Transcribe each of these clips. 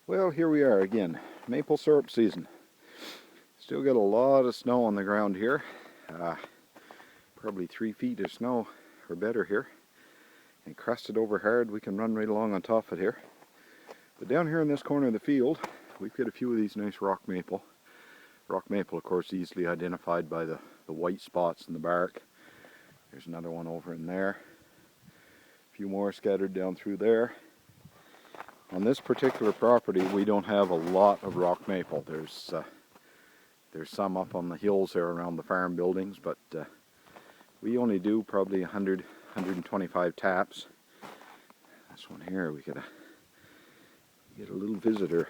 Well, here we are again, maple syrup season. Still got a lot of snow on the ground here. Probably 3 feet of snow or better here. And crusted over hard, we can run right along on top of it here. But down here in this corner of the field, we've got a few of these nice rock maple. Rock maple, of course, easily identified by the white spots in the bark. There's another one over in there. A few more scattered down through there. On this particular property, we don't have a lot of rock maple. There's some up on the hills there around the farm buildings, but we only do probably 100, 125 taps. This one here, we get a little visitor.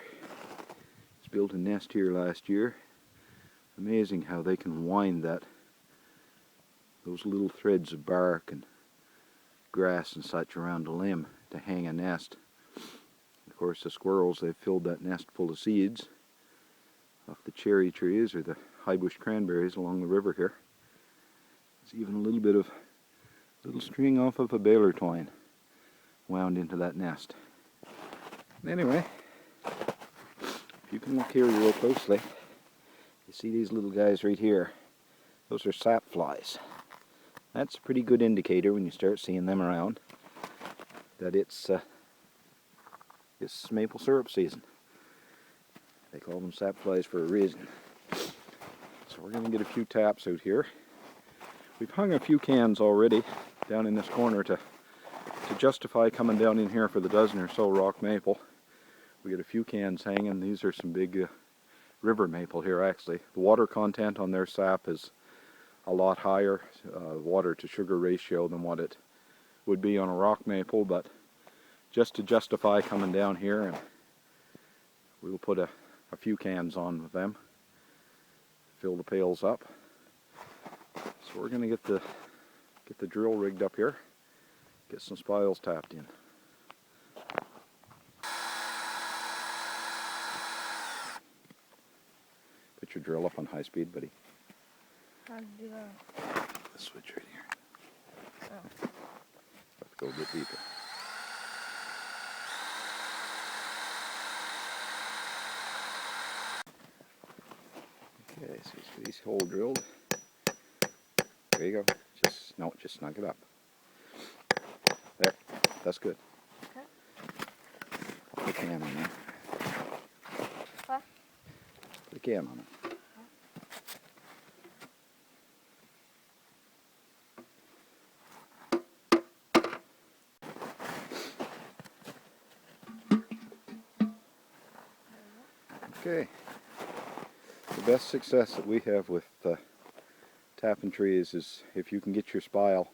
He's built a nest here last year. Amazing how they can wind those little threads of bark and grass and such around a limb to hang a nest. Of course, the squirrels, they've filled that nest full of seeds off the cherry trees or the high bush cranberries along the river here. There's even a little string off of a baler twine wound into that nest. Anyway, if you can look here real closely, you see these little guys right here. Those are sap flies. That's a pretty good indicator when you start seeing them around that it's maple syrup season. They call them sap flies for a reason. So we're going to get a few taps out here. We've hung a few cans already down in this corner to justify coming down in here for the dozen or so rock maple. We got a few cans hanging. These are some big river maple here actually. The water content on their sap is a lot higher, water to sugar ratio, than what it would be on a rock maple, but just to justify coming down here, and we'll put a few cans on with them, fill the pails up. So we're going to get the drill rigged up here, get some spiles tapped in. Put your drill up on high speed, buddy. How to do that? The switch right here. Oh. Let's go a bit deeper. Okay, so these hole drilled. There you go. Just snug it up. There, that's good. Okay. Put the can on there. What? Put the can on it. Okay. The best success that we have with tapping trees is if you can get your spile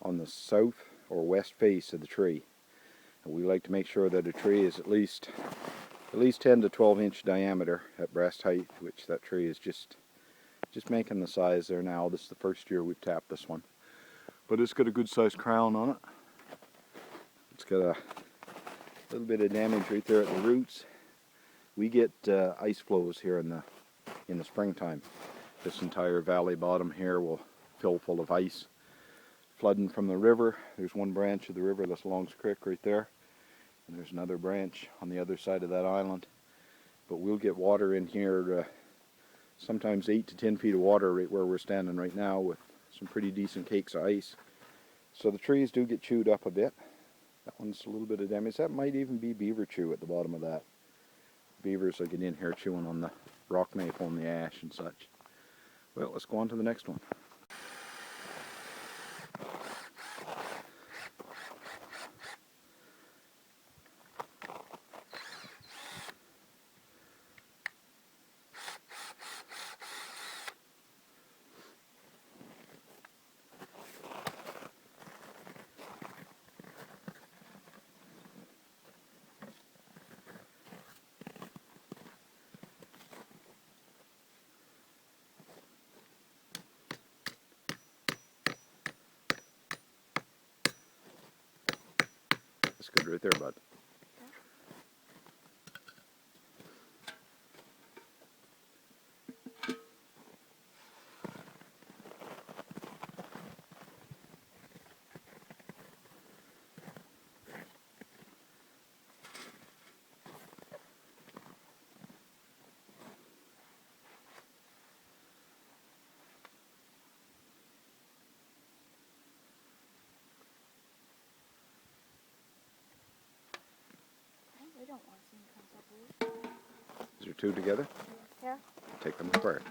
on the south or west face of the tree. And we like to make sure that a tree is at least 10 to 12 inch diameter at breast height, which that tree is just making the size there now. This is the first year we've tapped this one, but it's got a good sized crown on it. It's got a little bit of damage right there at the roots. We get ice flows here in the springtime. This entire valley bottom here will fill full of ice, flooding from the river. There's one branch of the river that's Longs Creek right there, and there's another branch on the other side of that island. But we'll get water in here, sometimes 8 to 10 feet of water right where we're standing right now, with some pretty decent cakes of ice. So the trees do get chewed up a bit. That one's a little bit of damage. That might even be beaver chew at the bottom of that. Beavers will get in here chewing on the rock maple and the ash and such. Well, let's go on to the next one. That's good right there, bud. don't want to see him come separately. Is there two together? Yeah. Take them apart.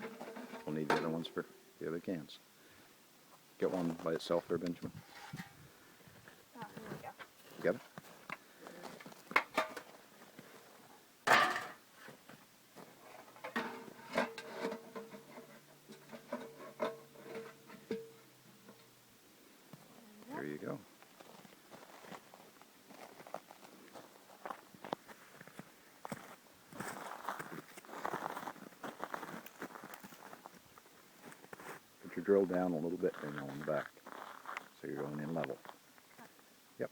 We'll need the other ones for the other cans. Get one by itself there, Benjamin. Oh, here we go. You got it? There you go. Put your drill down a little bit there now on the back. So you're going in level. Yep.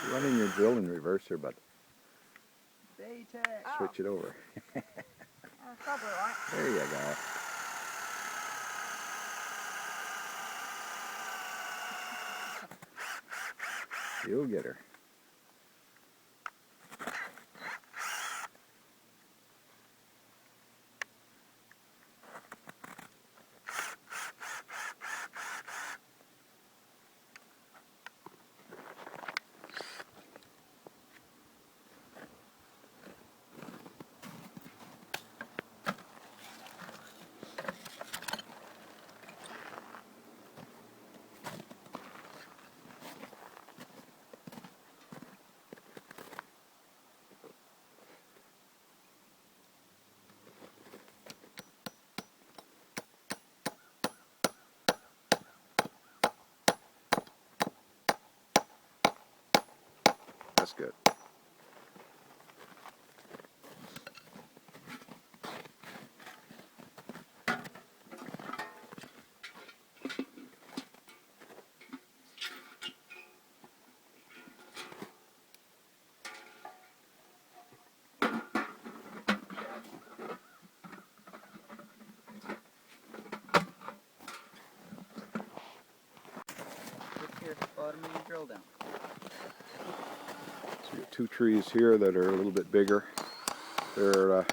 You're running your drill in reverse here, bud. Switch it over. Probably right. There you go. You'll get her. That's good. Here, bottom of your drill down. So you got two trees here that are a little bit bigger. They're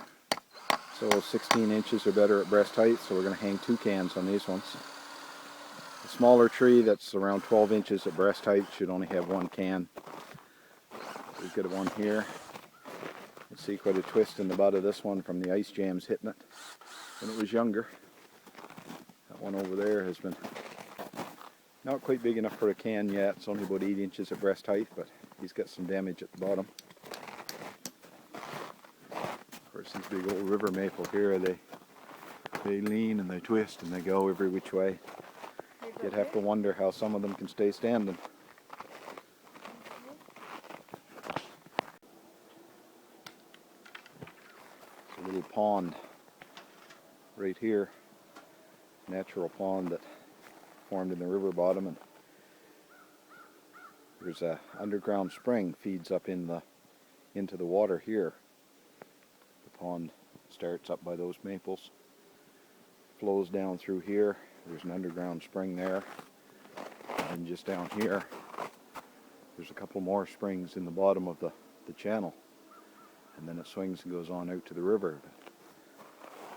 so 16 inches or better at breast height, so we're going to hang two cans on these ones. The smaller tree that's around 12 inches at breast height should only have one can. We've got one here. You see quite a twist in the butt of this one from the ice jams hitting it when it was younger. That one over there has been not quite big enough for a can yet. It's only about 8 inches at breast height, but he's got some damage at the bottom. Of course, these big old river maple here, they lean and they twist and they go every which way. You'd have to wonder how some of them can stay standing. It's a little pond right here, natural pond that formed in the river bottom, and there's a underground spring feeds up into the water here. The pond starts up by those maples, flows down through here. There's an underground spring there, and just down here there's a couple more springs in the bottom of the channel, and then it swings and goes on out to the river.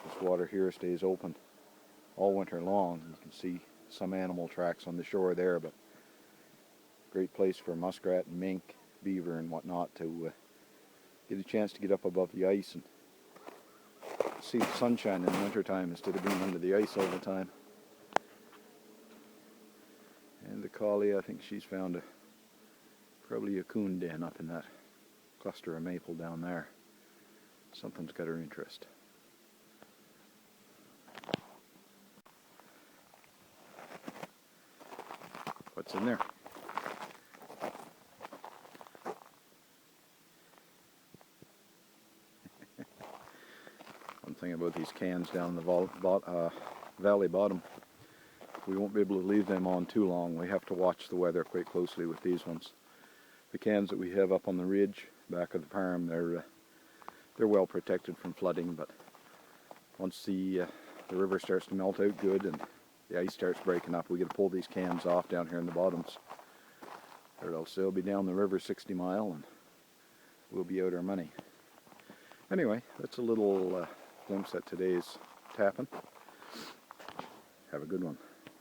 This water here stays open all winter long. You can see some animal tracks on the shore there, but great place for muskrat and mink, beaver and whatnot to get a chance to get up above the ice and see the sunshine in the wintertime instead of being under the ice all the time. And the collie, I think she's found probably a coon den up in that cluster of maple down there. Something's got her interest. What's in there? One thing about these cans down the valley bottom, we won't be able to leave them on too long. We have to watch the weather quite closely with these ones. The cans that we have up on the ridge back of the farm, they're well protected from flooding, but once the river starts to melt out good and the ice starts breaking up, we got to pull these cans off down here in the bottoms. or else they'll be down the river 60 mile and we'll be out our money. Anyway, that's a little glimpse at today's tapping. Have a good one.